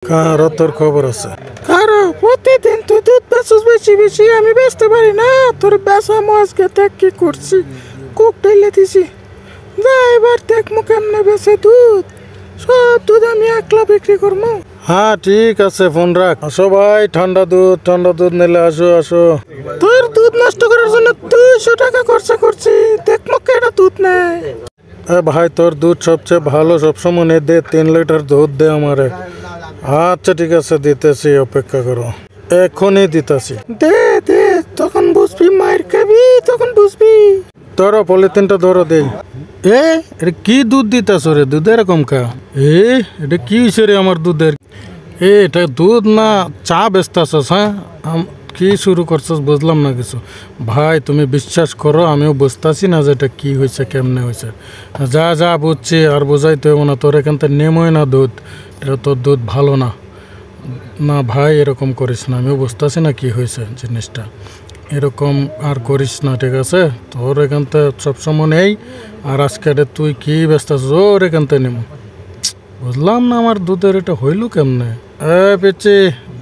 কারো তোর খবর আছে? কারো প্রতিদিন তুই দুধ বেচস বেশি বেশি, আমি বেচতে পারি না। তোর বেচা আজকে দেখ কি করছি, কুক ঢেলে দিছি। যা এবার দেখমু কেমনে বেচে দুধ। সব দুধ আমি একলা বিক্রি করবো। হ্যাঁ ঠিক আছে, ফোন রাখ। আসো ভাই, ঠান্ডা দুধ নিলে আসো আসো। তোর দুধ নষ্ট করার জন্য 200 টাকা খরচা করছি, দেখমু কেটা দুধ নেয়। ভাই তোর দুধ সবচেয়ে ভালো, সবসময় নে দে, 3 লিটার দুধ দে আমারে। আচ্ছা ঠিক আছে, দিতেছি, অপেক্ষা করো, এখনই দিতেছি। দে দে, তখন বুঝবি, মায়ের খাবি তখন বুঝবি। ধরো পলিথিনটা ধরো, দে। এটা কি দুধ দিতেছ রে? দুধ এরকম খা। এটা কি হয়েছে রে আমার দুধের? এটা দুধ না চা বেচতেছস? হ্যাঁ, কি শুরু করছস বুঝলাম না কিছু। ভাই তুমি বিশ্বাস করো, আমিও বুঝতেছি না যে এটা কি হয়েছে, কেমনে হয়েছে। যা যা বুঝছি, আর বোঝাইতে হবে না। তোর এখান থেকে নেমোই না দুধ, এটা তোর দুধ ভালো না। না ভাই এরকম করিস না, আমিও বুঝতেছি না কি হয়েছে জিনিসটা। এরকম আর করিস না, ঠিক আছে? তোর এখান থেকে সবসময় নেই, আর আজকে তুই কি ব্যস্ত আছিস? ওর এখান থেকে নেব, বুঝলাম না আমার দুধের এটা হইল কেমনে। পেছি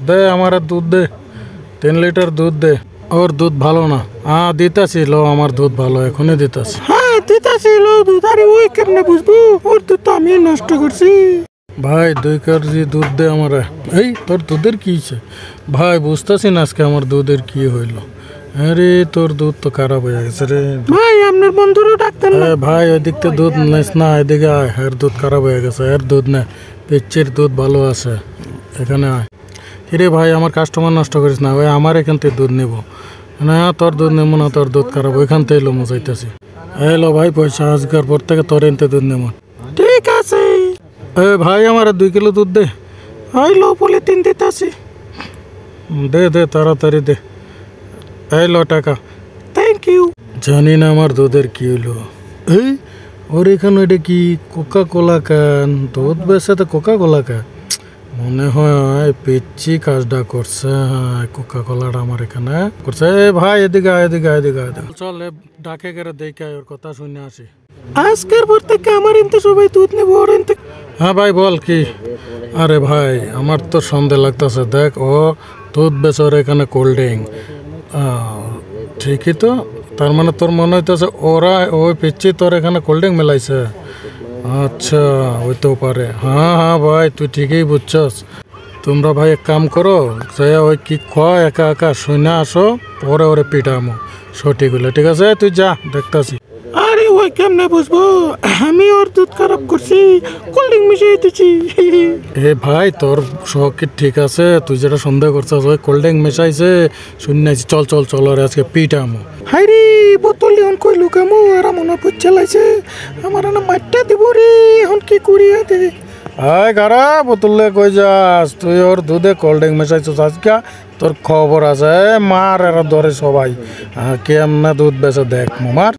দে, আমার দুধ দে, 3 লিটার দুধ দে। ওর দুধ ভালো না। হ্যাঁ দিতাছি, লো আমার দুধ ভালো, এখনই দিতাছি। হ্যাঁ দিতাছি, লো দুধ। আরে ওই কেমনে বুঝবো? ওর দুধ তো আমি নষ্ট করছি। ভাই 2 কেজি দুধ দে আমারে। এই তোর দুধের কি হয়েছে? ভাই বুঝতেছি না আজকে আমার দুধের কি হইল। আরে তোর দুধ তো খারাপ হয়ে গেছে রে ভাই। আপনার বন্ধুরও ডাক্তার না ভাই, ওইদিকতে দুধ নিস না, এদিকে আয়। এর দুধ খারাপ হয়ে গেছে, এর দুধ না, পিচ্ছির দুধ ভালো আছে, এখানে আয়। কিরে ভাই, আমার কাস্টমার নষ্ট করিস না। ওই আমার এখান থেকে দুধ নেব না, তোর দুধ নেবো না, তোর দুধ খারাপ। ওইখান থেকে এলো মজাইতেছি। এলো ভাই পয়সা, আজকের পর থেকে তোর এনতে দুধ নেব। ঠিক আছে ভাই, আমার 2 কিলো দুধ দে। লো পলিথিন দিতেছি, দে দে তাড়াতাড়ি দে। লো টাকা, থ্যাংক ইউ। জানি না আমার দুধের কি হলো। ওর এখানে এটা কি কোকা কোলা কেন? দুধ বেচে তো কোকা কোলা কেন? মনে হয় পিচ্ছি কাজটা করছে। কোকা কোলাটা আমার এখানে করছে। ভাই এদিকে এদিকে এদিকে চল, ডাকে গেলে দেখে ওর কথা শুনে আসি। আজকের পর থেকে আমার এনতে সবাই দুধ নেবো, ওর এনতে। হ্যাঁ ভাই বল কি? আরে ভাই আমার তো সন্দেহ লাগতেছে। দেখ, ও দুধ বেচে, ওর এখানে কোল্ড ড্রিঙ্ক। ঠিকই তো, তার মানে তোর মনে হইতেছে ওরা ওই পিচ্ছি তোর এখানে কোল্ড ড্রিঙ্ক মেলাইছে। আচ্ছা হইতেও পারে। হ্যাঁ হ্যাঁ ভাই, তুই ঠিকই বুঝছস। তোমরা ভাই এক কাম করো, যে ওই কি খোয়া একা একা শুনে আসো, পরে ওরে পিটামো সঠিক হইলে। ঠিক আছে, তুই যা, দেখতাছি। আরে ওই কেমনে বুঝবো? আমি ওর দুধ খারাপ করছি, কোল্ড ড্রিঙ্ক মিশিয়ে দিচ্ছি। ভাই তোর শখ কি ঠিক আছে? তুই যেটা সন্দেহ করছিস ওই কোল্ড ড্রিঙ্ক মেশাইছে শুনছি। চল চল চল, ওরে আজকে পিটামো। হাইরে বোতল এখন কই লুকামো, এরা মনে পড়ছে লাইছে আমার না মাঠটা দিব রে। এখন কি করি? আয় গারা, বোতলে কই যাস তুই? ওর দুধে কোল্ড ড্রিঙ্ক মেশাইছিস আজকে, তোর খবর আছে। মার এরা ধরে সবাই, কেমনে দুধ বেচে দেখ মার।